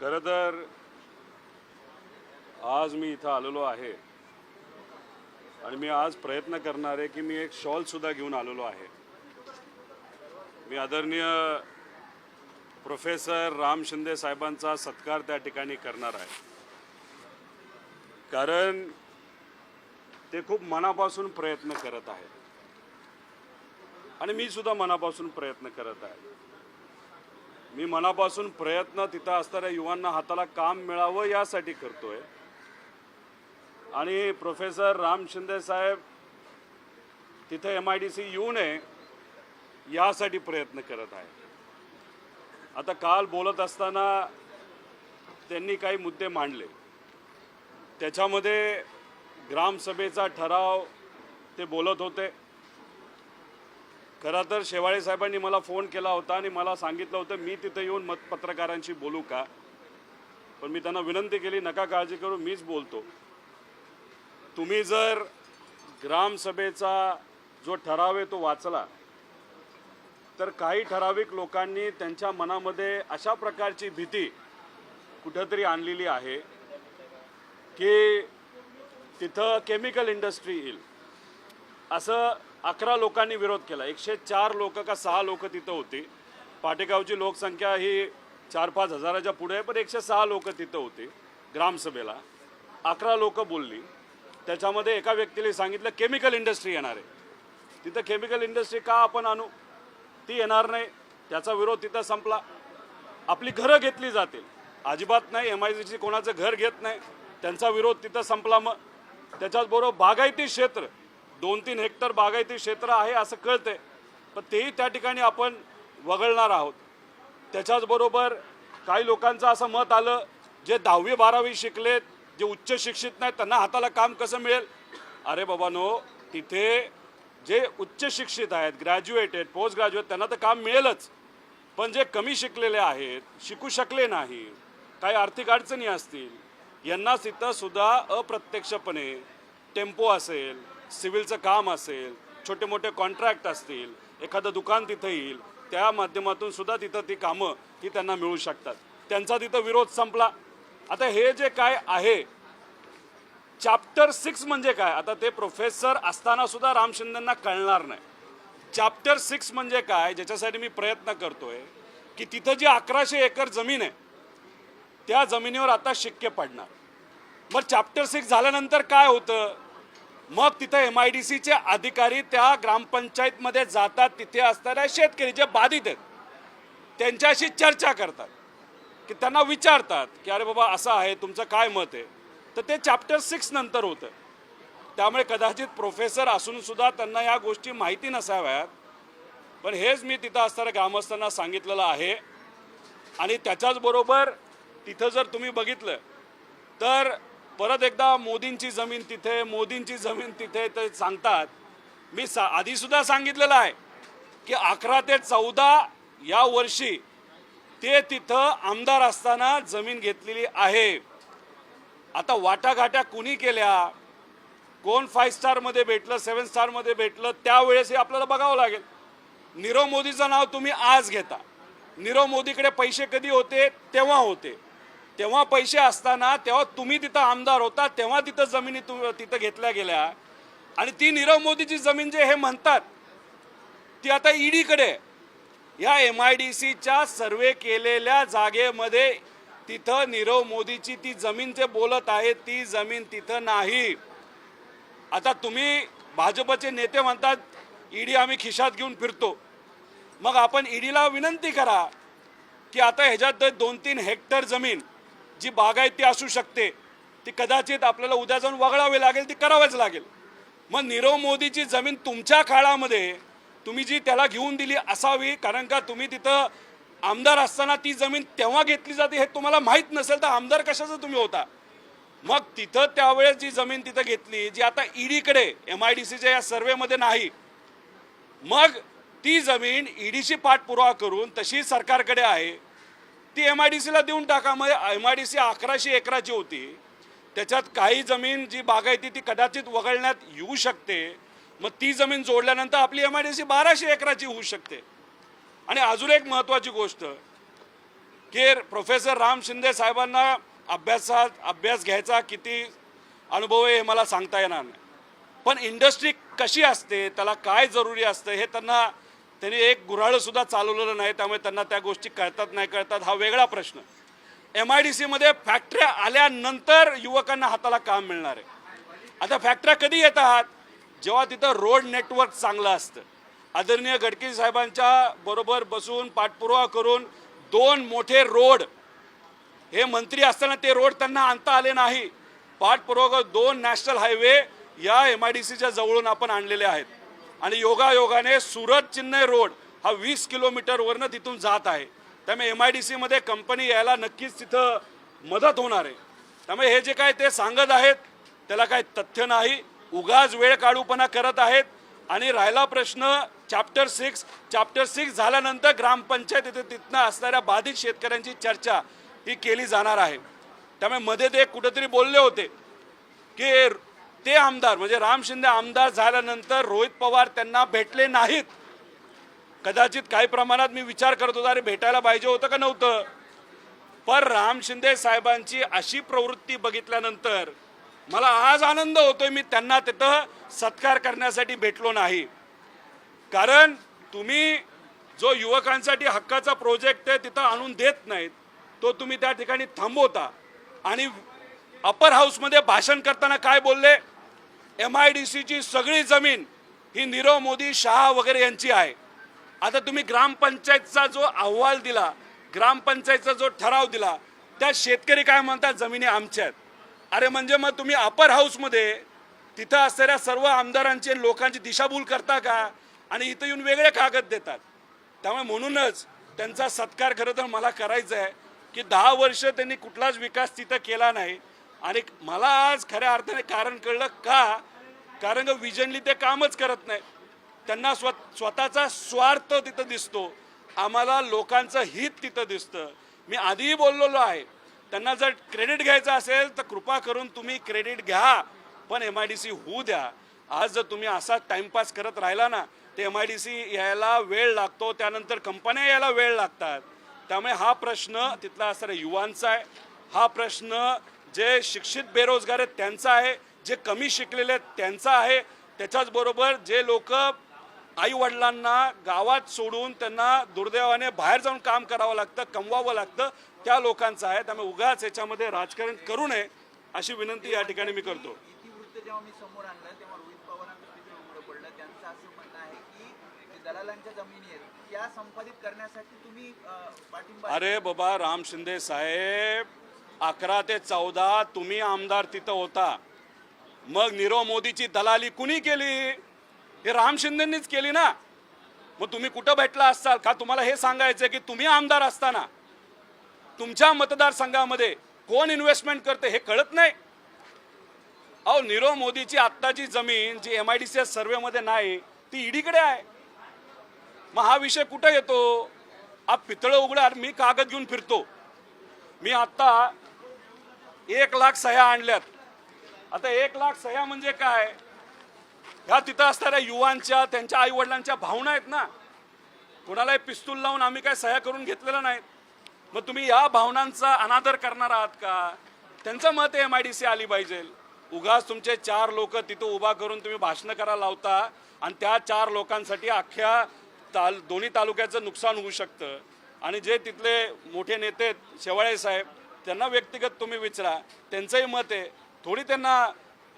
खरं तर आज मी इथं आलेलो आहे आणि मी आज प्रयत्न करणार आहे की मी एक शॉल सुद्धा घेऊन आलेलो आहे। मी आदरणीय प्रोफेसर राम शिंदे साहेबांचा सत्कार त्या ठिकाणी करणार आहे, कारण ते खूप मनापासून प्रयत्न करत आहेत आणि मी सुद्धा मनापासून प्रयत्न करत आहे। मी मनापासून प्रयत्न तिथं असणाऱ्या युवांना हाताला काम मिळावं यासाठी करतोय आणि प्रोफेसर राम शिंदे साहेब तिथे MIDC येऊ नये यासाठी प्रयत्न करत आहे। आता काल बोलत असताना त्यांनी काही मुद्दे मांडले, त्याच्यामध्ये ग्रामसभेचा ठराव ते बोलत होते। खरं तर शेवाळे साहेबांनी मला फोन केला होता आणि मला सांगितलं होतं मी तिथे येऊन पत्रकारांशी बोलू का, पण मी त्यांना विनंती केली नका काळजी करू, मीच बोलतो। तुम्ही जर ग्रामसभेचा जो ठराव आहे तो वाचला तर काही ठराविक लोकांनी त्यांच्या मनामध्ये अशा प्रकारची भीती कुठेतरी आणलेली आहे की तिथं केमिकल इंडस्ट्री येईल असं 11 लोकांनी विरोध केला। 104 लोक का 6 लोक तिथं होती। पाटेगावची लोकसंख्या ही 4-5 हजाराच्या पुढे आहे, पण 106 लोक तिथं होती ग्रामसभेला। 11 लोक बोलली, त्याच्यामध्ये एका व्यक्तीने सांगितलं केमिकल इंडस्ट्री येणार आहे, तिथं केमिकल इंडस्ट्री का आपण आणू, ती येणार नाही, त्याचा विरोध तिथं संपला। आपली घरं घेतली जातील, अजिबात नाही, MIDC कोणाचं घर घेत नाही, त्यांचा विरोध तिथं संपला। मग त्याच्याचबरोबर बागायती क्षेत्र 2-3 हेक्टर बागायती क्षेत्र आहे असं कळतंय, पण तेही त्या ठिकाणी आपण वगळणार आहोत। त्याच्याचबरोबर काही लोकांचं असं मत आलं जे 10वी-12वी शिकलेत, जे उच्च शिक्षित नाहीत, त्यांना हाताला काम कसं मिळेल। अरे बाबांनो, तिथे जे उच्च शिक्षित आहेत, ग्रॅज्युएट आहेत, पोस्ट ग्रॅज्युएट, त्यांना तर काम मिळेलच, पण जे कमी शिकलेले आहेत, शिकू शकले नाही, काही आर्थिक अडचणी असतील, यांना तिथं सुद्धा अप्रत्यक्षपणे टेम्पो असेल, सिव्हिलचं काम असेल, छोटे मोठे कॉन्ट्रॅक्ट असतील, एखादं दुकान तिथं येईल, त्या माध्यमातून सुद्धा तिथं ती कामं ही त्यांना मिळू शकतात। त्यांचा तिथं विरोध संपला। आता हे जे काय आहे चॅप्टर 6 म्हणजे काय, आता ते प्रोफेसर असताना सुद्धा राम शिंदेंना कळणार नाही। चॅप्टर 6 म्हणजे काय, ज्याच्यासाठी मी प्रयत्न करतोय की तिथं जी 1100 एकर जमीन आहे त्या जमिनीवर आता शिक्के पडणार। मग चॅप्टर 6 झाल्यानंतर काय होतं, मग तिथं MIDCचे अधिकारी त्या ग्रामपंचायतमध्ये जातात, तिथे असणाऱ्या शेतकरी जे बाधित आहेत त्यांच्याशी चर्चा करतात, की त्यांना विचारतात की अरे बाबा असं आहे, तुमचं काय मत आहे, तर ते चॅप्टर 6 नंतर होतं। त्यामुळे कदाचित प्रोफेसर असून सुद्धा त्यांना या गोष्टी माहिती नसाव्यात, पण हेच मी तिथं असणाऱ्या ग्रामस्थांना सांगितलेलं आहे। आणि त्याच्याचबरोबर तिथं जर तुम्ही बघितलं तर परत एकदा मोदींची जमीन तिथे, मोदींची जमीन तिथे ते सांगतात। मी आधीसुद्धा सांगितलेलं आहे की 11 ते 14 या वर्षी ते तिथं आमदार असताना जमीन घेतलेली आहे। आता वाटाघाट्या कुणी केल्या, कोण 5 स्टारमध्ये भेटलं, 7 स्टारमध्ये भेटलं, त्यावेळेस हे आपल्याला बघावं लागेल। नीरव मोदीचं नाव तुम्ही आज घेता, नीरव मोदीकडे पैसे कधी होते, तेव्हा होते, तेव्हा पैसे असताना तेव्हा तुम्ही तिथं आमदार होता, तेव्हा तिथं जमिनी तिथं घेतल्या गेल्या। आणि ती नीरव मोदीची जमीन जे हे म्हणतात ती आता ईडीकडे, या MIDCच्या सर्वे केलेल्या जागेमध्ये तिथं नीरव मोदीची ती जमीन जे बोलत आहे ती जमीन तिथं नाही। आता तुम्ही भाजपचे नेते म्हणतात ईडी आम्ही खिशात घेऊन फिरतो, मग आपण ईडीला विनंती करा की आता ह्याच्यात 2-3 हेक्टर जमीन जी बागायती असू शकते ती कदाचित आपल्याला उद्या जाऊन वगळावी लागेल, ती करावीच लागेल। मग नीरव मोदीची जमीन तुमच्या काळामध्ये तुम्ही जी त्याला घेऊन दिली असावी, कारण का तुम्ही तिथं आमदार असताना ती जमीन तेव्हा घेतली जाते हे तुम्हाला माहीत नसेल तर आमदार कशाचं तुम्ही होता। मग तिथं त्यावेळेस जी जमीन तिथं घेतली जी आता ईडीकडे MIDCच्या या सर्वेमध्ये नाही, मग ती जमीन ईडीशी पाठपुरावा करून तशी सरकारकडे आहे, ती MIDCला देऊन टाका। मग MIDC 1100 एकराची होती, त्याच्यात काही जमीन जी बागायती ती कदाचित वगळण्यात येऊ शकते, मग ती जमीन जोडल्यानंतर आपली MIDC 1200 एकराची होऊ शकते। आणि अजून एक महत्त्वाची गोष्ट की प्रोफेसर राम शिंदे साहेबांना अभ्यास घ्यायचा किती अनुभव आहे हे मला सांगता येणार नाही, पण इंडस्ट्री कशी असते, त्याला काय जरुरी असतं हे त्यांनी एक गुऱ्हाळसुद्धा चालवलेलं नाही, त्यामुळे त्यांना त्या गोष्टी कळतात नाही कळतात हा वेगळा प्रश्न. MIDCमध्ये फॅक्टऱ्या आल्यानंतर युवकांना हाताला काम मिळणार आहे. आता फॅक्टऱ्या कधी येतात, जेव्हा तिथं रोड नेटवर्क चांगलं असतं. आदरणीय गडकरी साहेबांच्या बरोबर बसून पाठपुरावा करून 2 मोठे रोड, हे मंत्री असताना ते रोड त्यांना आणता आले नाही. पाठपुरावा 2 नॅशनल हायवे या MIDCच्या जवळून आपण आणलेले आहेत. आणि योगायोगाने सुरत चेन्नई रोड हा 20 किलोमीटरवरनं तिथून जात आहे. त्यामुळे MIDCमध्ये कंपनी यायला नक्कीच तिथं मदत होणार आहे. त्यामुळे हे जे काय ते सांगत आहेत त्याला काय तथ्य नाही, उगाच वेळ काढूपणा करत आहेत. आणि राहिला प्रश्न चॅप्टर 6 झाल्यानंतर ग्रामपंचायत तिथनं असणाऱ्या बाधित शेतकऱ्यांची चर्चा ही केली जाणार आहे. त्यामुळे मध्ये ते कुठेतरी बोलले होते की ते आमदार म्हणजे राम शिंदे आमदार झाल्यानंतर रोहित पवार त्यांना भेटले नाहीत. कदाचित काही प्रमाणात मी विचार करत होतो, अरे भेटायला पाहिजे होतं का नव्हतं. पण राम शिंदे साहेबांची अशी प्रवृत्ती बघितल्यानंतर मला आज आनंद होतोय मी त्यांना तिथं सत्कार करण्यासाठी भेटलो नाही. कारण तुम्ही जो युवकांसाठी हक्काचा प्रोजेक्ट आहे तिथं आणून देत नाहीत, तो तुम्ही त्या ठिकाणी थांबवता. आणि अपर हाऊसमध्ये भाषण करताना काय बोलले, MIDCची सगळी जमीन ही नीरव मोदी, शहा वगैरे यांची आहे. आता तुम्ही ग्रामपंचायतचा जो अहवाल दिला, ग्रामपंचायतचा जो ठराव दिला, त्या शेतकरी काय म्हणतात, जमिनी आमच्या आहेत. अरे म्हणजे मग तुम्ही अपर हाऊसमध्ये तिथं असणाऱ्या सर्व आमदारांची आणि लोकांची दिशाभूल करता का, आणि इथं येऊन वेगळे कागद देतात. त्यामुळे म्हणूनच त्यांचा सत्कार खरं तर मला करायचा आहे की 10 वर्ष त्यांनी कुठलाच विकास तिथं केला नाही. आणि मला आज खऱ्या अर्थाने कारण कळलं का, कारण विजनली ते कामच करत नाही. त्यांना स्वतःचा स्वार्थ तिथं दिसतो, आम्हाला लोकांचं हित तिथं दिसतं. मी आधीही बोललेलो आहे, त्यांना जर क्रेडिट घ्यायचं असेल तर कृपा करून तुम्ही क्रेडिट घ्या, पण MIDC होऊ द्या. आज जर तुम्ही असा टाइमपास करत राहिला ना, ते MIDC यायला वेळ लागतो, त्यानंतर कंपन्या यायला वेळ लागतात. त्यामुळे हा प्रश्न तिथला असणाऱ्या युवांचा आहे, हा प्रश्न जे शिक्षित बेरोजगार आहेत त्यांचा आहे, जे कमी शिकलेले आहेत त्यांचा आहे, त्याच्याचबरोबर जे लोक आई वडिलांना गावात सोडून त्यांना दुर्दैवाने बाहेर जाऊन काम करावं लागतं, कमवावं लागतं, त्या लोकांचा आहे. त्यामुळे उगाच याच्यामध्ये राजकारण करू नये अशी विनंती या ठिकाणी मी करतो. इतिवृत्त जेव्हा मी समोर आणलं तेव्हा रोहित पवारांचं चित्र उघडं पडलं. त्यांचं असं म्हणणं आहे की दलालांच्या जमिनी आहेत त्या संपादित करण्यासाठी तुम्ही पाठिंबा. अरे बाबा, राम शिंदे साहेब 11 ते 14 तुम्ही आमदार तिथं होता, मग नीरव मोदीची दलाली कुणी केली, हे राम शिंदेंनीच केली ना. मग तुम्ही कुठं भेटला असाल का, तुम्हाला हे सांगायचं की तुम्ही आमदार असताना तुमच्या मतदारसंघामध्ये कोण इन्व्हेस्टमेंट करते हे कळत नाही. अहो, नीरव मोदीची आत्ताची जमीन जी MIDC सर्वेमध्ये नाही ती ईडीकडे आहे. मग हा विषय कुठं येतो, आप पितळं उघडा. मी कागद घेऊन फिरतो, मी आत्ता 1 लाख सह्या आणल्यात. आता 1 लाख सह्या म्हणजे काय, ह्या तिथं असणाऱ्या युवांच्या त्यांच्या आई वडिलांच्या भावना आहेत ना. कोणालाही पिस्तूल लावून आम्ही काय सह्या करून घेतलेल्या नाहीत. मग तुम्ही या भावनांचा अनादर करणार आहात का. त्यांचं मत MIDC आली पाहिजे. उगाच तुमचे 4 लोक तिथं उभा करून तुम्ही भाषणं करायला लावता आणि त्या 4 लोकांसाठी अख्ख्या दोन्ही तालुक्याचं नुकसान होऊ शकतं. आणि जे तिथले मोठे नेते शेवाळे साहेब त्यांना व्यक्तिगत तुम्ही विचारा, त्यांचंही मत आहे. थोडी त्यांना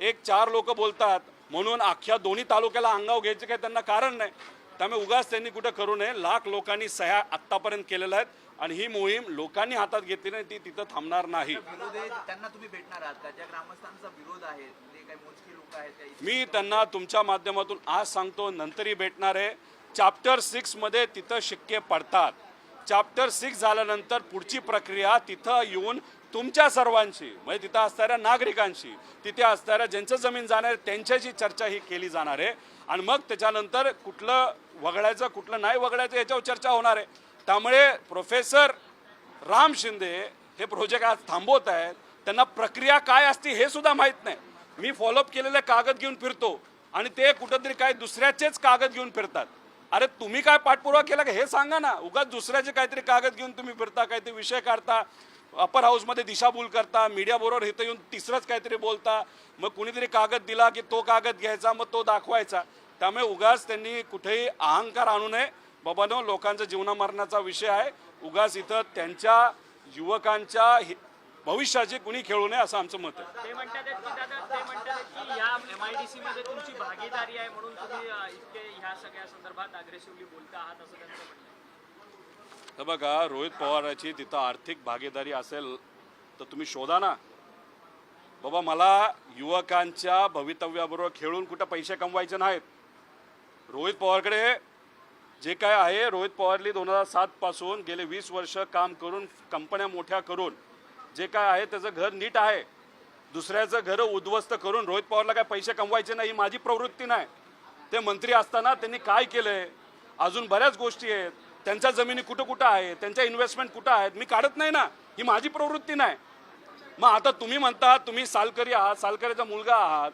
1-4 लोक बोलतात म्हणून अख्ख्या दोन्ही तालुक्याला अंगावर घ्यायचं काही त्यांना कारण नाही. त्यामुळे उगाच त्यांनी कुठं करू नये. लाख लोकांनी सह्या आत्तापर्यंत केलेल्या आहेत आणि ही मोहीम लोकांनी हातात घेतली नाही, ती तिथं थांबणार नाही. त्यांना तुम्ही भेटणार आहात का, ज्या ग्रामस्थांचा विरोध आहे, जे काही मोजकी लोक आहेत, मी त्यांना तुमच्या माध्यमातून आज सांगतो, नंतरही भेटणार आहे. चॅप्टर 6 मध्ये तिथं शिक्के पडतात. चॅप्टर 6 झाल्यानंतर पुढची प्रक्रिया तिथं येऊन तुमच्या सर्वांची म्हणजे तिथं असणाऱ्या नागरिकांशी, तिथे असणाऱ्या ज्यांचं जमीन जाणार आहे त्यांच्याशी चर्चा ही केली जाणार आहे. आणि मग त्याच्यानंतर कुठलं वगळायचं कुठलं नाही वगळायचं याच्यावर चर्चा होणार आहे. त्यामुळे प्रोफेसर राम शिंदे हे प्रोजेक्ट आज थांबवत आहेत. त्यांना प्रक्रिया काय असते हे सुद्धा माहीत नाही. मी फॉलोअप केलेले कागद घेऊन फिरतो आणि ते कुठंतरी काय दुसऱ्याचेच कागद घेऊन फिरतात. अरे तुम्ही काय पाठपुरावा केला का हे सांगा ना. उगाच दुसऱ्याचे काहीतरी कागद घेऊन तुम्ही फिरता, काहीतरी विषय काढता, अपर हाऊसमध्ये दिशाभूल करता, मीडियाबरोबर इथं येऊन तिसरंच काहीतरी बोलता. मग कुणीतरी कागद दिला की तो कागद घ्यायचा, मग तो दाखवायचा. त्यामुळे उगाच त्यांनी कुठेही अहंकार आणू नये. बाबांनो, लोकांचा जीवनामरणाचा विषय आहे. उगाच इथं त्यांच्या युवकांच्या भविष्याची कुणी खेळू नये असं आमचं मत आहे. ते म्हणतात की दादा, ते म्हणतात की या MIDC मध्ये तुमची भागीदारी आहे म्हणून तुम्ही इतके ह्या सगळ्या संदर्भात अग्रेसिव्हली बोलता आहात असं त्यांचं म्हणणं आहे. तर बघा, रोहित पवारांची तिथं आर्थिक भागीदारी असेल तर तुम्ही शोधा ना. बाबा, मला युवकांच्या भवितव्याबरोबर खेळून कुठं पैसे कमवायचे नाहीत. रोहित पवारकडे जे काय आहे, रोहित पवारली 2007 पासून गेले 20 वर्ष काम करून, कंपन्या मोठ्या करून जे काय आहे त्याचं घर नीट आहे. दुसऱ्याचं घर उद्ध्वस्त करून रोहित पवारला काय पैसे कमवायचे नाही, ही माझी प्रवृत्ती नाही. ते मंत्री असताना त्यांनी काय केलंय, अजून बऱ्याच गोष्टी आहेत. त्यांच्या जमिनी कुठं कुठं आहे, त्यांच्या इन्व्हेस्टमेंट कुठं आहेत, मी काढत नाही ना. ही माझी प्रवृत्ती नाही. मग आता तुम्ही म्हणता तुम्ही सालकरी आहात, सालकरीचा मुलगा आहात.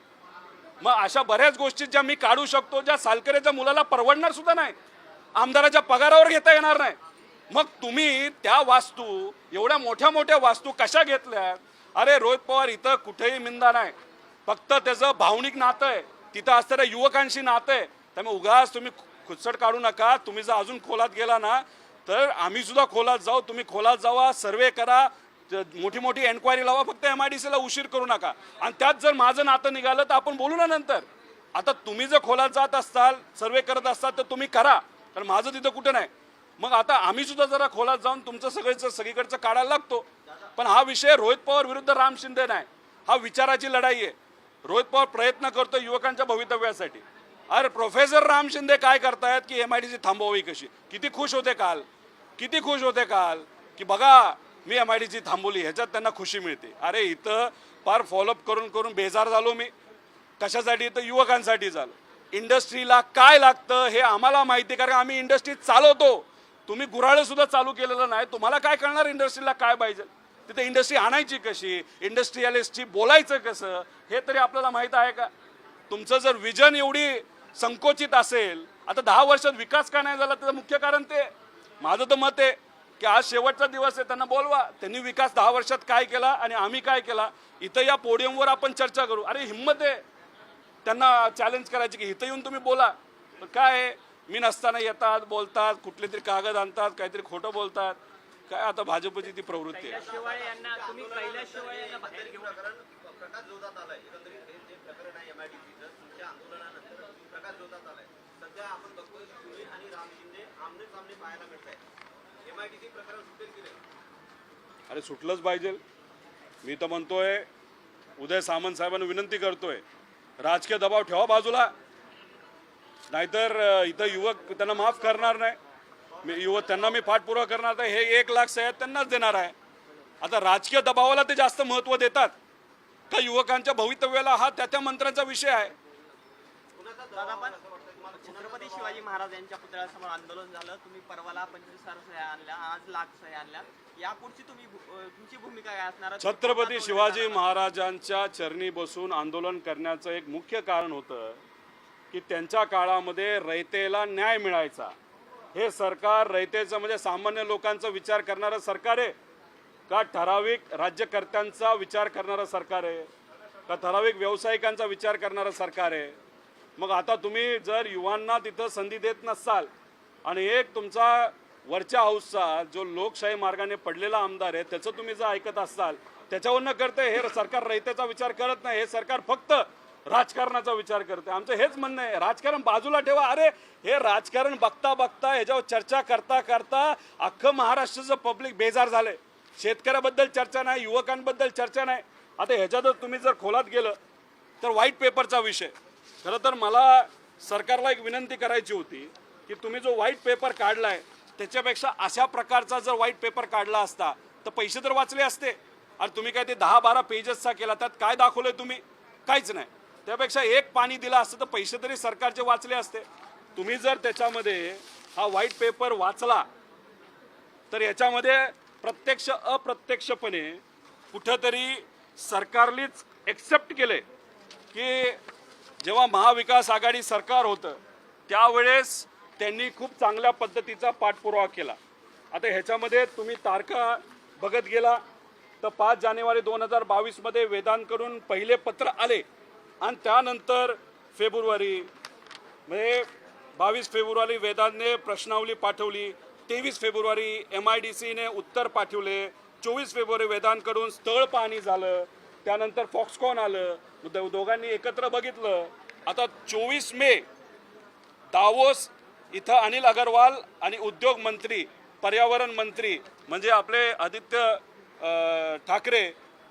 मग अशा बऱ्याच गोष्टी ज्या मी काढू शकतो, ज्या सालकरीच्या मुलाला परवडणार सुद्धा नाही, आमदाराच्या पगारावर घेता येणार नाही. मग तुम्ही त्या वास्तू, एवढ्या मोठ्या मोठ्या वास्तू कशा घेतल्या? अरे रोहित पवार इथं कुठेही मिंदा नाही, फक्त त्याचं भावनिक नातं आहे, तिथं असणाऱ्या युवकांशी नातं आहे. त्यामुळे उगाच तुम्ही खुदसट काढू नका. तुम्ही जर अजून खोलात गेला ना तर आम्ही सुद्धा खोलात जाऊ. तुम्ही खोलात जावा, सर्वे करा, मोठी मोठी एन्क्वायरी लावा. फक्त MIDCला उशीर करू नका. आणि त्यात जर माझं नातं निघालं तर आपण बोलू ना नंतर. आता तुम्ही जर खोलात जात असताल, सर्वे करत असताल तर तुम्ही करा, कारण माझं तिथं कुठं नाही. मग आता आम्ही सुद्धा जरा खोलात जाऊन तुमचं सगळीकडचं काढायला लागतो. पण हा विषय रोहित पवार विरुद्ध राम शिंदे नाही, हा विचाराची लढाई आहे. रोहित पवार प्रयत्न करतो युवकांच्या भवितव्यासाठी. अरे प्रोफेसर राम शिंदे काय करतायत की MIDC थांबवावी कशी. किती खुश होते काल की बघा मी MIDC थांबवली, ह्याच्यात त्यांना खुशी मिळते. अरे इथं फार फॉलोअप करून करून बेजार झालो मी. कशासाठी? तर युवकांसाठी झालं. इंडस्ट्रीला काय लागतं हे आम्हाला माहिती आहे, कारण आम्ही इंडस्ट्री चालवतो. तुम्ही गुऱ्हाळं सुद्धा चालू केलेलं नाही. तुम्हाला काय कळणार इंडस्ट्रीला काय पाहिजे, तिथे इंडस्ट्री आणायची कशी, इंडस्ट्रियलिस्टची बोलायचं कसं, हे तरी आपल्याला माहीत आहे का? तुमचं जर विजन एवढी संकोचित असेल, आता 10 वर्षात विकास का नाही झाला त्याचं मुख्य कारण ते. माझं तर मत आहे की आज शेवटचा दिवस आहे, त्यांना बोलवा. त्यांनी विकास 10 वर्षात काय केला आणि आम्ही काय केला, इथं या पोडियमवर आपण चर्चा करू. अरे हिम्मत आहे त्यांना चॅलेंज करायची की इथं येऊन तुम्ही बोला. पण काय आहे, मी नसताना येतात, बोलतात, कुठले तरी कागद आणतात, काहीतरी खोटं बोलतात. काय आता भाजपची ती प्रवृत्ती आहे. कैलासशिवाय यांना तुम्ही कैलासशिवाय यांना बाहेर घेऊन प्रकाश जोरात आलाय. एकंदरीत हे जे प्रकरण आहे MIDCचं, तुमच्या आंदोलनानंतर प्रकाश जोरात आलाय. सध्या आपण बघतोय की तुम्ही आणि राम शिंदे आमने सामने पाहायला मिळत आहे. MIDC प्रकरण सुटेल की नाही? अरे सुटलंच पाहिजे. मी तर म्हणतोय, उदय सामंत साहेबांना विनंती करतोय, राजकीय दबाव ठेवा बाजूला, नाहीतर इथं युवक त्यांना माफ करणार नाही. त्यांना मी पाठपुरावा करणार आहे. हे 1 लाख सह्या त्यांनाच देणार आहे. आता राजकीय दबावाला ते जास्त महत्त्व देतात का युवकांच्या भवितव्याला? हा त्या मंत्र्यांचा विषय आहे. दादा, पण छत्रपती शिवाजी महाराज यांच्या पुतळ्यासमोर आंदोलन झालं, तुम्ही परवाला 25,000 सह्या आणल्या, आज लाख सह्या आणल्या. यापुढची तुमची भूमिका काय असणार? छत्रपती शिवाजी महाराजांच्या चरणी बसून आंदोलन करण्याचं एक मुख्य कारण होतं की त्यांच्या काळामध्ये रयतेला न्याय मिळायचा. हे सरकार रयतेचं म्हणजे सामान्य लोकांचा विचार करणारं सरकार आहे का ठराविक राज्यकर्त्यांचा विचार करणारं सरकार आहे का ठराविक व्यावसायिकांचा विचार करणारं सरकार आहे? मग आता तुम्ही जर युवांना तिथं संधी देत नसाल आणि एक तुमचा वरच्या हाऊसचा जो लोकशाही मार्गाने पडलेला आमदार आहे त्याचं तुम्ही जर ऐकत असाल, त्याच्यावर न करते हे सरकार रयतेचा विचार करत नाही. हे सरकार फक्त राजकारणाचा विचार करते. आमचं हेच म्हणणं आहे, राजकारण बाजूला ठेवा. अरे हे राजकारण बघता बघता, ह्याच्यावर चर्चा करता करता अख्खं महाराष्ट्राचं पब्लिक बेजार झालंय. शेतकऱ्याबद्दल चर्चा नाही, युवकांबद्दल चर्चा नाही. आता ह्याच्यातच तुम्ही जर खोलात गेलं तर व्हाईट पेपरचा विषय. खरं तर मला सरकारला एक विनंती करायची होती की तुम्ही जो व्हाईट पेपर काढलाय त्याच्यापेक्षा अशा प्रकारचा जर व्हाईट पेपर काढला असता तर पैसे तर वाचले असते. आणि तुम्ही काय ते 10-12 पेजेसचा केला, त्यात काय दाखवलंय तुम्ही? काहीच नाही. त्यापेक्षा एक पाणी दिला असतं तर पैसे तरी सरकारचे वाचले असते. तुम्ही जर त्याच्यामध्ये हा व्हाईट पेपर वाचला तर याच्यामध्ये प्रत्यक्ष अप्रत्यक्षपणे कुठंतरी सरकारलीच एक्सेप्ट केले की जेव्हा महाविकास आघाडी सरकार होतं त्यावेळेस त्यांनी खूप चांगल्या पद्धतीचा पाठपुरावा केला. आता ह्याच्यामध्ये तुम्ही तारखा बघत गेला तर 5 जानेवारी 2022 मध्ये वेदांकडून पहिले पत्र आले आणि त्यानंतर फेब्रुवारी म्हणजे 22 फेब्रुवारी वेदांतने प्रश्नावली पाठवली, 23 फेब्रुवारी MIDCने उत्तर पाठवले, 24 फेब्रुवारी वेदांकडून स्थळ पाहणी झालं, त्यानंतर फॉक्सकॉन आलं, दोघांनी एकत्र बघितलं. आता 24 मे दावोस इथं अनिल अगरवाल आणि उद्योग मंत्री पर्यावरण मंत्री म्हणजे आपले आदित्य ठाकरे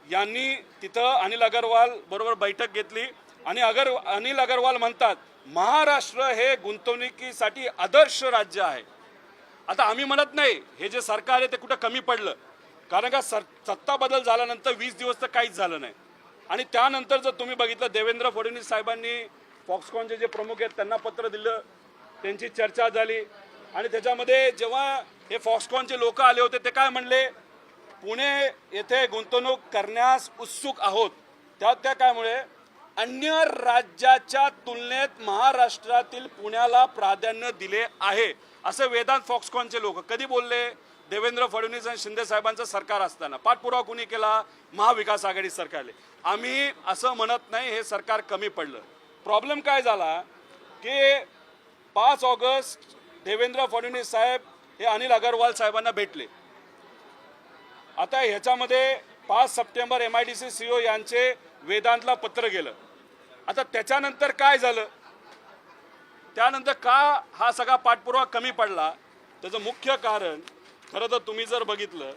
यांनी तिथं अनिल अगरवाल बरोबर बैठक घेतली आणि अनिल अगरवाल म्हणतात महाराष्ट्र हे गुंतवणुकीसाठी आदर्श राज्य आहे. आता आम्ही म्हणत नाही हे जे सरकार आहे ते कुठं कमी पडलं, कारण का सत्ता बदल झाल्यानंतर 20 दिवस तर काहीच झालं नाही. आणि त्यानंतर जर तुम्ही बघितलं देवेंद्र फडणवीस साहेबांनी फॉक्सकॉनचे जे प्रमुख आहेत त्यांना पत्र दिलं, त्यांची चर्चा झाली आणि त्याच्यामध्ये जेव्हा हे फॉक्सकॉनचे लोक आले होते ते काय म्हणले, पुणे येथे गुंतवणूक करण्यास उत्सुक आहोत. त्या कायमुळे अन्य राज्याच्या तुलनेत महाराष्ट्रातील पुण्याला प्राधान्य दिले आहे असं वेदांत फॉक्सकॉनचे लोक कधी बोलले, देवेंद्र फडणवीस आणि शिंदे साहेबांचं सरकार असताना. पाठपुरावा कुणी केला, महाविकास आघाडी सरकारने. आम्ही असं म्हणत नाही हे सरकार कमी पडलं. प्रॉब्लेम काय झाला की 5 ऑगस्ट देवेंद्र फडणवीस साहेब हे अनिल अगरवाल साहेबांना भेटले. आता ह्याच्यामध्ये 5 सप्टेंबर MIDC CEO यांचे वेदांतला पत्र गेलं. आता त्याच्यानंतर काय झालं, त्यानंतर का हा सगळा पाठपुरावा कमी पडला, त्याचं मुख्य कारण खरं तर तुम्ही जर बघितलं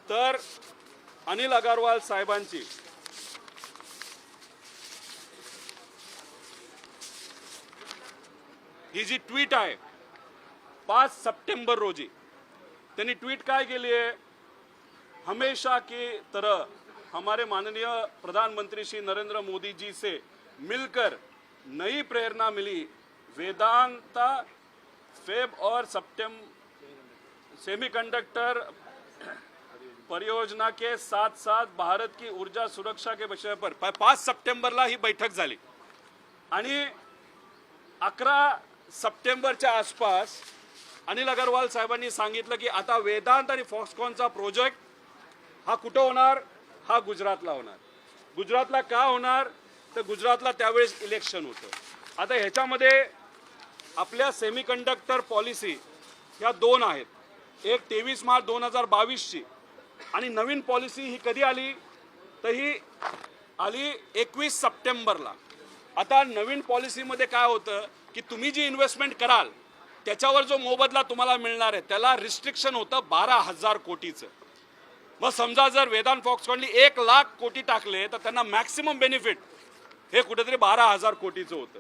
तर अनिल अगरवाल साहेबांची ही जी ट्वीट आहे 5 सप्टेंबर रोजी त्यांनी ट्वीट काय केली आहे, हमेशा की तरह हमारे माननीय प्रधानमंत्री श्री नरेंद्र मोदी जी से मिलकर नई प्रेरणा मिली. वेदांता फेब और सितंबर सेमीकंडक्टर परियोजना के साथ साथ भारत की ऊर्जा सुरक्षा के विषय पर 5 सप्टेंबरला ही बैठक झाली आणि 11 सप्टेंबरच्या आसपास अनिल अगरवाल साहेबांनी सांगितलं की आता वेदांत आणि फॉक्सकॉनचा प्रोजेक्ट हा कुठं होणार, हा गुजरातला होणार. गुजरातला का होणार तर गुजरातला त्यावेळेस इलेक्शन होतं. आता ह्याच्यामध्ये आपल्या सेमीकंडक्टर पॉलिसी ह्या 2 आहेत, एक 23 मार्च 2022ची आणि नवीन पॉलिसी ही कधी आली तर ही आली 21 सप्टेंबरला. आता नवीन पॉलिसीमध्ये काय होतं की तुम्ही जी इन्व्हेस्टमेंट कराल त्याच्यावर जो मोबदला तुम्हाला मिळणार आहे त्याला रिस्ट्रिक्शन होतं 12,000 कोटीचं. मग समजा जर वेदांत फॉक्सकॉननी 1 लाख कोटी टाकले तर त्यांना मॅक्सिमम बेनिफिट हे कुठेतरी 12,000 कोटीचं होतं.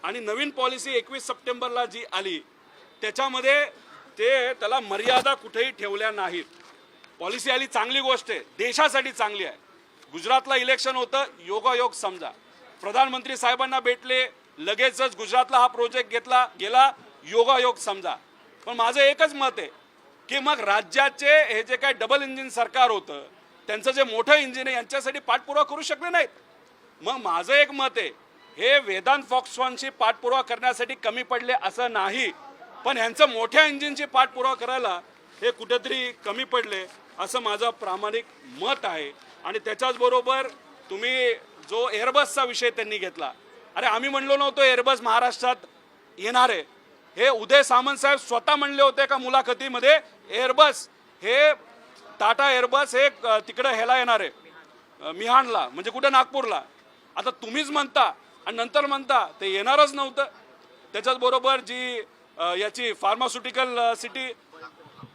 आणि नवीन पॉलिसी 21 सप्टेंबरला जी आली त्याच्यामध्ये त्याला मर्यादा कुठेही ठेवल्या नाहीत. पॉलिसी आली, चांगली गोष्ट आहे, देशासाठी चांगली आहे. गुजरातला इलेक्शन होतं, योगायोग समजा. प्रधानमंत्री साहेबांना भेटले, लगेचच गुजरातला हा प्रोजेक्ट घेतला गेला, योगायोग समजा. पण माझं एकच मत आहे की मग राज्याचे हे जे काय डबल इंजिन सरकार होतं त्यांचं जे मोठं इंजिन आहे यांच्यासाठी पाठपुरावा करू शकले नाहीत. मग माझं एक मत आहे हे वेदांत फॉक्सकॉनची पाठपुरावा करण्यासाठी कमी पडले असं नाही, पण ह्यांचं मोठ्या इंजिनची पाठपुरावा करायला हे कुठेतरी कमी पडले असं माझं प्रामाणिक मत आहे. आणि त्याच्याचबरोबर तुम्ही जो एअरबसचा विषय त्यांनी घेतला, अरे आम्ही म्हणलो नव्हतो एअरबस महाराष्ट्रात येणार आहे. हे उदय सामंत साहेब स्वतः म्हणले होते का मुलाखतीमध्ये एअरबस हे टाटा एअरबस हे तिकडे ह्याला येणार आहे मिहानला, म्हणजे कुठे नागपूरला. आता तुम्हीच म्हणता आणि नंतर म्हणता ते येणारच नव्हतं. त्याच्याचबरोबर जी याची pharmaceutical city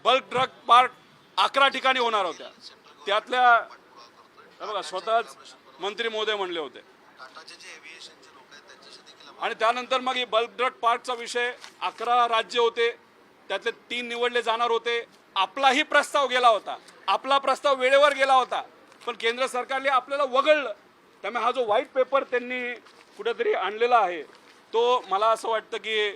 bulk drug park 11 ठिकाणी होणार होत्या, त्यातल्या बघा स्वतःच मंत्री महोदय म्हणले होते. आणि त्यानंतर मग ही बल्क ड्रग पार्कचा विषय 11 राज्य होते, त्यातले 3 निवडले जाणार होते. आपलाही प्रस्ताव गेला होता, आपला प्रस्ताव वेळेवर गेला होता, पण केंद्र सरकारने आपल्याला वगळलं. त्यामुळे हा जो व्हाईट पेपर त्यांनी कुठेतरी आणलेला आहे तो मला असं वाटतं की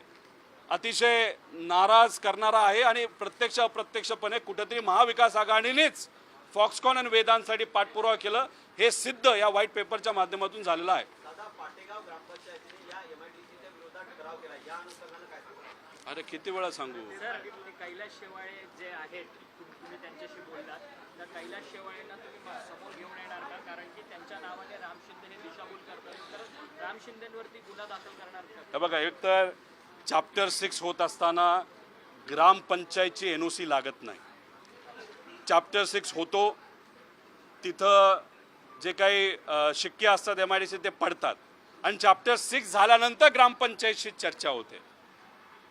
अतिशय नाराज करणारा आहे आणि प्रत्यक्ष अप्रत्यक्षपणे कुठेतरी महाविकास आघाडीनेच फॉक्सकॉन आणि वेदांतसाठी पाठपुरावा केलं हे सिद्ध या व्हाईट पेपरच्या माध्यमातून झालेलं आहे. दादा, पाटेगाव ग्रामपंचायतीने या MIDCच्या विरोधात यांचा ठराव केला, या अनुषंगानं काय सांगा? अरे किती वेळा सांगू? सर ते कैलास शेवाळे जे आहेत तुम्ही त्यांच्याशी बोललात, तर कैलास शेवाळेंना तुम्ही समोर घेऊन येणार का? कारण की त्यांच्या नावाने राम शिंदे हे दिशाभूल करतात, तर राम शिंदेवरती गुन्हा दाखल करणार का? हे बघा, एक तर चॅप्टर 6 होत असताना ग्रामपंचायतची NOC लागत नाही. चॅप्टर 6 होतो तिथं जे काही शिक्के असतात MIDC ते पडतात आणि चॅप्टर 6 झाल्यानंतर ग्रामपंचायतशी चर्चा होते.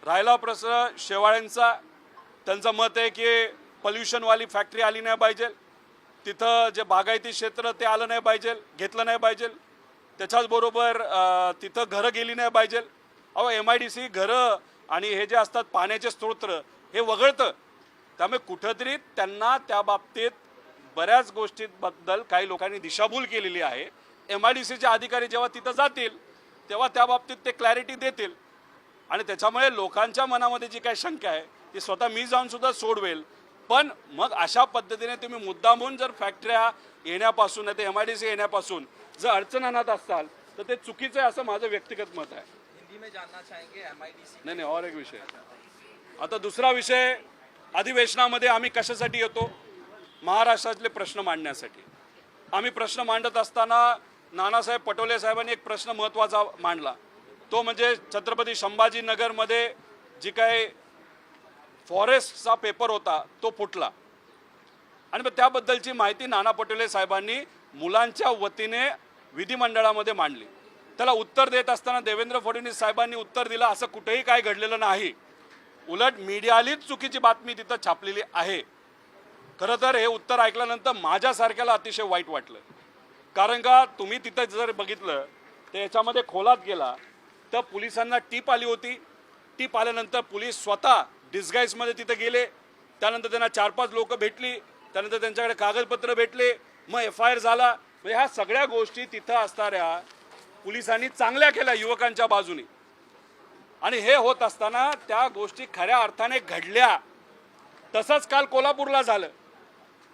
राहिला प्रश्न शेवाळ्यांचा, त्यांचं मत आहे की पॉल्युशनवाली फॅक्टरी आली नाही पाहिजे, तिथं जे बागायती क्षेत्र ते आलं नाही पाहिजे, घेतलं नाही पाहिजे, त्याच्याचबरोबर तिथं घरं गेली नाही पाहिजे. अहो MIDC घरं आणि हे जे असतात पाण्याचे स्रोत हे वगळतं. त्यामुळे कुठंतरी त्यांना त्या बाबतीत बऱ्याच गोष्टींबद्दल काही लोकांनी दिशाभूल केलेली आहे. MIDCचे अधिकारी जेव्हा तिथं जातील तेव्हा त्या बाबतीत ते क्लॅरिटी देतील आणि त्याच्यामुळे लोकांच्या मनामध्ये जी काही शंका आहे ती स्वतः मी जाऊन सुद्धा सोडवेल. पण मग अशा पद्धतीने तुम्ही मुद्दामून जर फॅक्टऱ्या येण्यापासून नाही तर MIDC येण्यापासून जर अडचण आणत असाल तर ते चुकीचं आहे असं माझं व्यक्तिगत मत आहे. हिंदी में जानना चाहेंगे MIDC नाही और एक विषय. आता दुसरा विषय, अधिवेशनामध्ये आम्ही कशासाठी येतो? महाराष्ट्रातले प्रश्न मांडण्यासाठी. आम्ही प्रश्न मांडत असताना नानासाहेब पटोले साहेबांनी एक प्रश्न महत्त्वाचा मांडला, तो म्हणजे छत्रपती संभाजीनगरमध्ये जी काही फॉरेस्टचा पेपर होता तो फुटला आणि मग त्याबद्दलची माहिती नाना पटोले साहेबांनी मुलांच्या वतीने विधिमंडळामध्ये मांडली. त्याला उत्तर देत असताना देवेंद्र फडणवीस साहेबांनी उत्तर दिलं असं कुठेही काय घडलेलं नाही, उलट मीडियालीच चुकीची बातमी तिथं छापलेली आहे. खरं तर हे उत्तर ऐकल्यानंतर माझ्यासारख्याला अतिशय वाईट वाटलं. कारण का तुम्ही तिथं जर बघितलं तर याच्यामध्ये खोलात गेला तर पोलिसांना टीप आली होती. टीप आल्यानंतर पोलीस स्वतः डिस्गाईजमध्ये तिथं गेले. त्यानंतर त्यांना 4-5 लोक भेटली, त्यानंतर त्यांच्याकडे कागदपत्र भेटले, मग FIR झाला. म्हणजे ह्या सगळ्या गोष्टी तिथं असणाऱ्या पोलिसांनी चांगल्या केल्या युवकांच्या बाजूने आणि हे होत असताना त्या गोष्टी खऱ्या अर्थाने घडल्या. तसंच काल कोल्हापूरला झालं.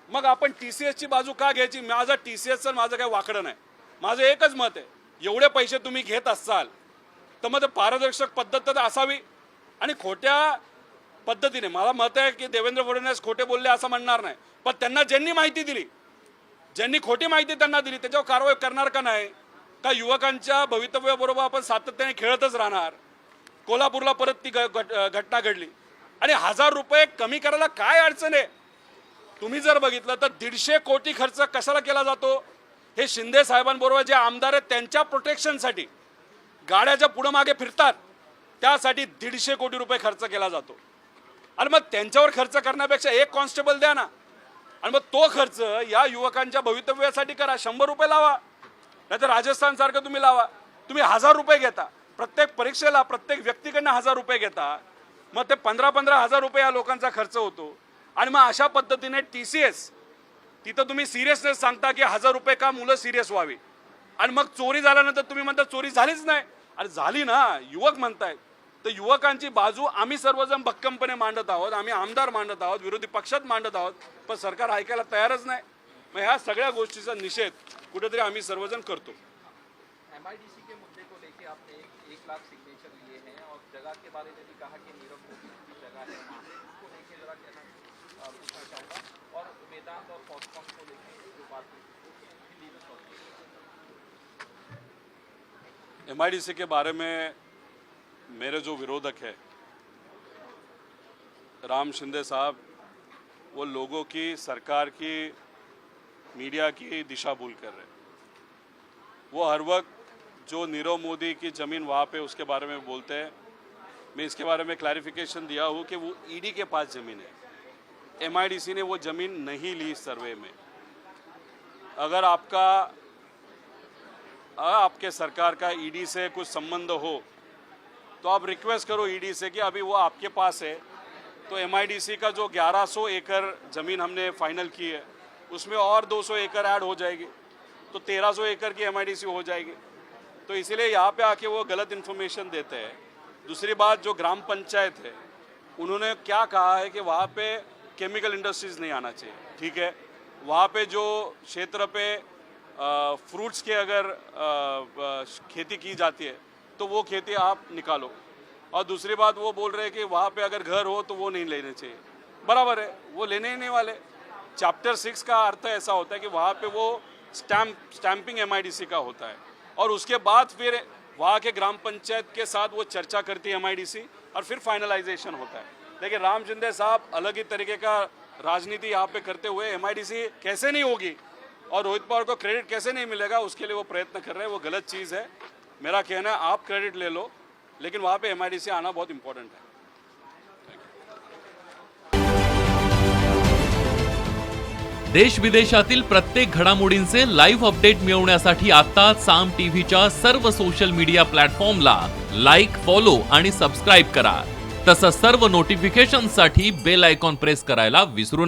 मग आपण TCSची बाजू का घ्यायची? माझं TCSचं माझं काही वाकडं नाही. माझं एकच मत आहे, एवढे पैसे तुम्ही घेत असाल तर मग पारदर्शक पद्धत तर असावी आणि खोट्या पद्धतीने. मला मत आहे की देवेंद्र फडणवीस खोटे बोलले असं म्हणणार नाही, पण त्यांना ज्यांनी माहिती दिली, ज्यांनी खोटी माहिती त्यांना दिली त्याच्यावर कारवाई करणार का नाही? का युवकांच्या भवितव्याबरोबर आपण सातत्याने खेळतच राहणार? कोल्हापूरला परत ती घटना घडली आणि 1000 रुपये कमी करायला काय अडचण आहे? तुम्ही जर बघितलं तर 150 कोटी खर्च कशाला केला जातो? हे शिंदे साहेबांबरोबर जे आमदार आहेत त्यांच्या प्रोटेक्शनसाठी गाड्याच्या पुढं मागे फिरतात त्यासाठी 150 कोटी रुपये खर्च केला जातो. आणि मग त्यांच्यावर खर्च करण्यापेक्षा एक कॉन्स्टेबल द्या ना आणि मग तो खर्च या युवकांच्या भवितव्यासाठी करा. 100 रुपये लावा, नाहीतर राजस्थानसारखं तुम्ही लावा. तुम्ही 1000 रुपये घेता प्रत्येक परीक्षेला, प्रत्येक व्यक्तीकडनं 1000 रुपये घेता, मग ते 15-15 हजार रुपये या लोकांचा खर्च होतो. आणि मग अशा पद्धतीने TCS तिथं तुम्ही सिरियसनेस सांगता की 1000 रुपये का मुलं सिरियस व्हावी आणि मग चोरी झाल्यानंतर तुम्ही म्हणता चोरी झालीच नाही. अरे झाली ना, युवक म्हणतायत. तर युवकांची बाजू आम्ही सर्वजण भक्कमपणे मांडत आहोत, आम्ही आमदार मांडत आहोत, विरोधी पक्षात मांडत आहोत, पण सरकार ऐकायला तयारच नाही. मग ह्या सगळ्या गोष्टीचा निषेध कुठेतरी आम्ही सर्वजण करतो. MIDC के मुद्दे को लेकर आपने 1 लाख सिग्नेचर लिए हैं और जगह के बारे में भी कहा कि नीरव मोदी की जगह है वहाँ पे, उसको लेकर जरा कहना पूछना चाहूँगा. और वेदांत और फॉस्कॉन को लेकर जो बात हिंदी में MIDC के बारे में मेरे जो विरोधक है राम शिंदे साहब, वो लोगों की, सरकार की, मीडिया की दिशा भूल कर रहे हैं. वो हर वक्त जो नीरव मोदी की ज़मीन वहाँ पे उसके बारे में बोलते हैं. मैं इसके बारे में क्लैरिफिकेशन दिया हूँ कि वो ED के पास ज़मीन है, MIDC ने वो ज़मीन नहीं ली सर्वे में. अगर आपके सरकार का ED से कुछ संबंध हो तो आप रिक्वेस्ट करो ED से कि अभी वो आपके पास है तो MIDC का जो 1100 एकड़ ज़मीन हमने फाइनल की है उसमें और 200 एकड़ ऐड हो जाएगी तो 1300 एकड़ की MIDC हो जाएगी. तो इसीलिए यहाँ पे आके वो गलत इन्फॉर्मेशन देते हैं. दूसरी बात, जो ग्राम पंचायत है उन्होंने क्या कहा है कि वहाँ पे केमिकल इंडस्ट्रीज़ नहीं आना चाहिए. ठीक है, वहाँ पे जो क्षेत्र पे फ्रूट्स के अगर खेती की जाती है तो वो खेती आप निकालो। और दूसरी बात वो बोल रहे हैं कि वहाँ पे अगर घर हो तो वो नहीं लेने चाहिए, बराबर है, वो लेने ही नहीं वाले। चैप्टर 6 का अर्थ ऐसा होता है कि वहाँ पे वो स्टैंपिंग MIDC का होता है और उसके बाद फिर वहाँ के ग्राम पंचायत के साथ वो चर्चा करती है MIDC और फिर फाइनलाइजेशन होता है। लेकिन राम शिंदे साहब अलग ही तरीके का राजनीति यहाँ पे करते हुए MIDC कैसे नहीं होगी और रोहित पवार को क्रेडिट कैसे नहीं मिलेगा, उसके लिए वो प्रयत्न कर रहे हैं, वो गलत चीज़ है। मेरा कहना है आप क्रेडिट ले लो, लेकिन वहाँ पे MIDC आना बहुत इंपॉर्टेंट है। देश विदेशातील प्रत्येक घडामोडींचे लाईव्ह अपडेट मिळवण्यासाठी आता साम टीव्हीच्या सर्व सोशल मीडिया प्लॅटफॉर्मला लाईक, फॉलो आणि सबस्क्राईब करा। तसंच सर्व नोटिफिकेशनसाठी बेल आयकॉन प्रेस करायला विसरू नका।